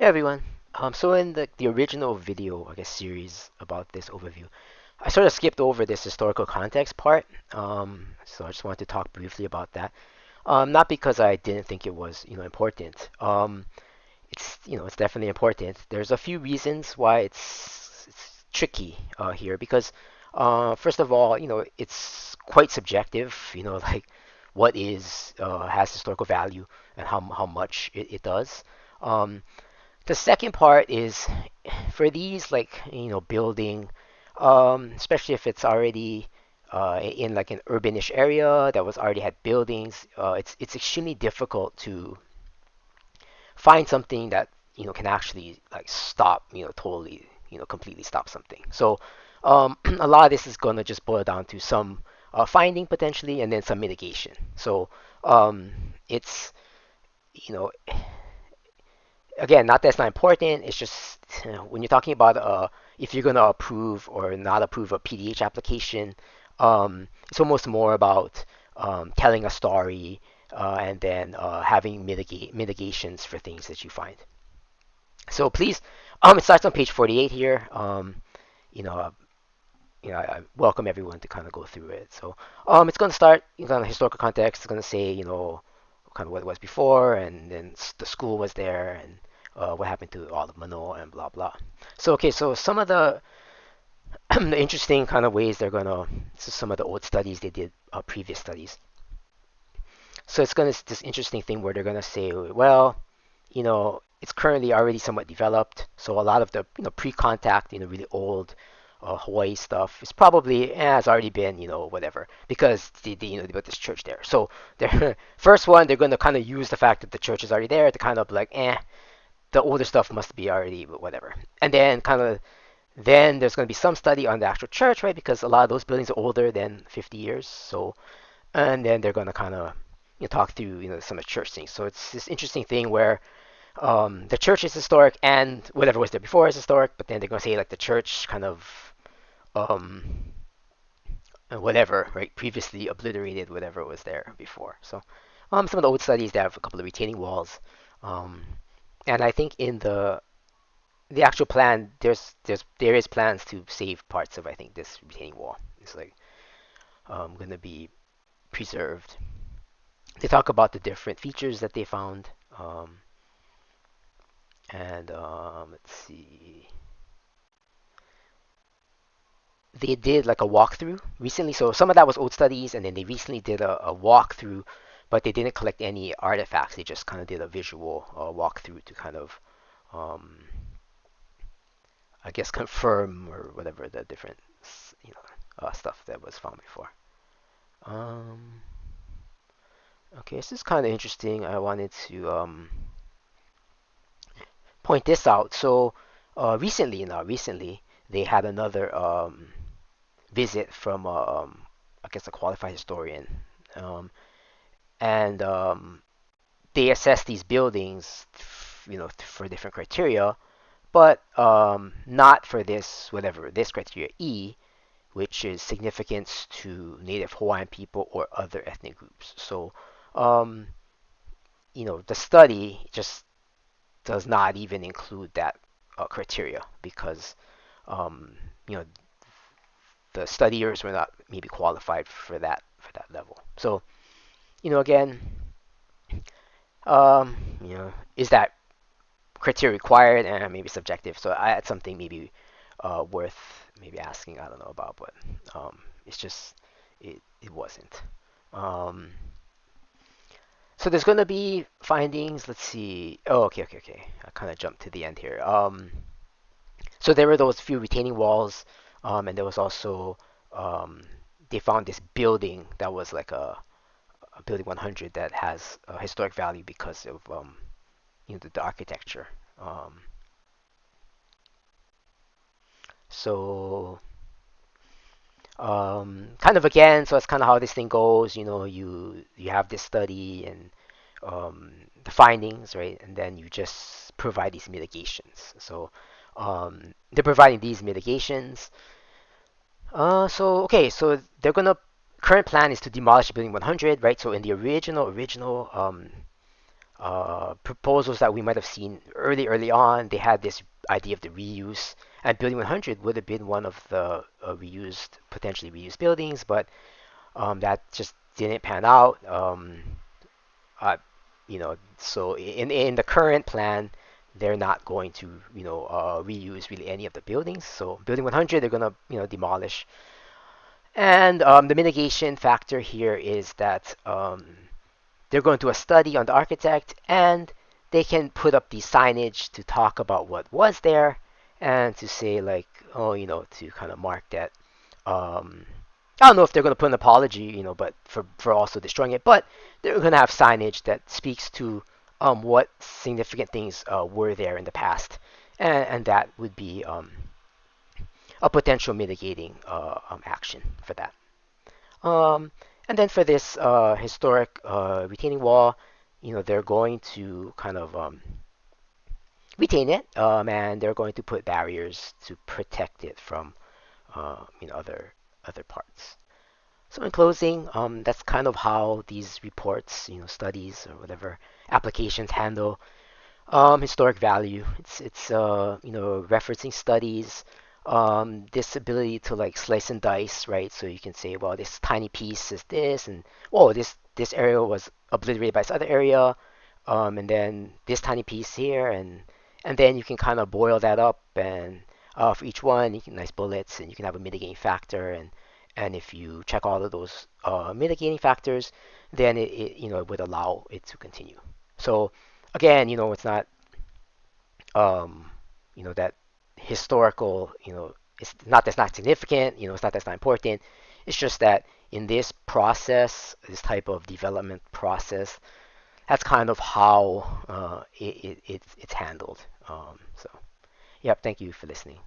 Hey everyone. So in the original video, I guess, series about this overview, I sort of skipped over this historical context part. So I just wanted to talk briefly about that. Not because I didn't think it was, important. It's definitely important. There's a few reasons why it's tricky here because, first of all, it's quite subjective. Like what is has historical value and how much it does. Um, the second part is for these like building, especially if it's already in like an urbanish area that was already had buildings. It's extremely difficult to find something that can actually like stop totally completely stop something. So a lot of this is gonna just boil down to some finding potentially and then some mitigation. So it's you know again, not that it's not important. It's just when you're talking about if you're gonna approve or not approve a PDH application, it's almost more about telling a story and then having mitigations for things that you find. So please, it starts on page 48 here. You know, uh, I welcome everyone to kind of go through it. So it's going to start in kind of historical context. It's going to say, kind of what it was before, and then the school was there, and what happened to all of Manoa, and blah blah. So okay, so some of the the interesting kind of ways they're gonna, so some of the old studies they did, previous studies. So it's gonna this interesting thing where they're gonna say, well, it's currently already somewhat developed. So a lot of the pre-contact, really old Hawaii stuff is probably has already been whatever because they built this church there. So their first one they're going to kind of use the fact that the church is already there to kind of like the older stuff must be already whatever. And then kind of then there's going to be some study on the actual church, right? Because a lot of those buildings are older than 50 years. So and then they're going to kind of talk through some of the church things. So it's this interesting thing where the church is historic and whatever was there before is historic, but then they're gonna say like the church kind of um, whatever, right, previously obliterated whatever was there before. So some of the old studies they have a couple of retaining walls, um, and I think in the actual plan there is plans to save parts of I think this retaining wall. It's like gonna be preserved. They talk about the different features that they found, and let's see. They did like a walkthrough recently. So some of that was old studies, and then they recently did a walkthrough, but they didn't collect any artifacts. They just kind of did a visual walkthrough to kind of, um, I guess, confirm or whatever the different, stuff that was found before. Um, okay, this is kind of interesting. I wanted to point this out. So recently they had another visit from I guess a qualified historian, um, and they assess these buildings, for different criteria, but not for this whatever this criteria E, which is significance to Native Hawaiian people or other ethnic groups. So, um, the study just does not even include that criteria because um, you know the studiers were not maybe qualified for that level. So again, is that criteria required and maybe subjective? So I had something maybe worth maybe asking. I don't know about, but it's just it wasn't. Um, so there's gonna be findings. Let's see. Oh, okay. I kind of jumped to the end here. So there were those few retaining walls, and there was also um, they found this building that was like a building 100 that has a historic value because of the architecture. Um, so kind of again, so that's kind of how this thing goes. You have this study and the findings, right, and then you just provide these mitigations. So they're providing these mitigations. So okay, so they're gonna current plan is to demolish building 100, right? So in the original proposals that we might have seen early on. They had this idea of the reuse, and Building 100 would have been one of the potentially reused buildings, but that just didn't pan out. Uh, so in the current plan, they're not going to reuse really any of the buildings. So Building 100, they're gonna demolish. And the mitigation factor here is that they're going to do a study on the architect, and they can put up the signage to talk about what was there, and to say like, oh, to kind of mark that. Um, I don't know if they're going to put an apology, but for also destroying it, but they're going to have signage that speaks to what significant things were there in the past, and that would be a potential mitigating action for that. Um, and then for this historic retaining wall, they're going to kind of retain it, and they're going to put barriers to protect it from other parts. So in closing, that's kind of how these reports, studies or whatever applications handle historic value. It's referencing studies, this ability to like slice and dice, right? So you can say, well, this tiny piece is this, and oh, this area was obliterated by this other area, and then this tiny piece here, and then you can kind of boil that up, and for each one, you can nice bullets, and you can have a mitigating factor, and if you check all of those mitigating factors, then it would allow it to continue. So again, it's not um, that historical, it's not that's not significant, it's not that's not important. It's just that in this process, this type of development process, that's kind of how it's handled. So, yeah, thank you for listening.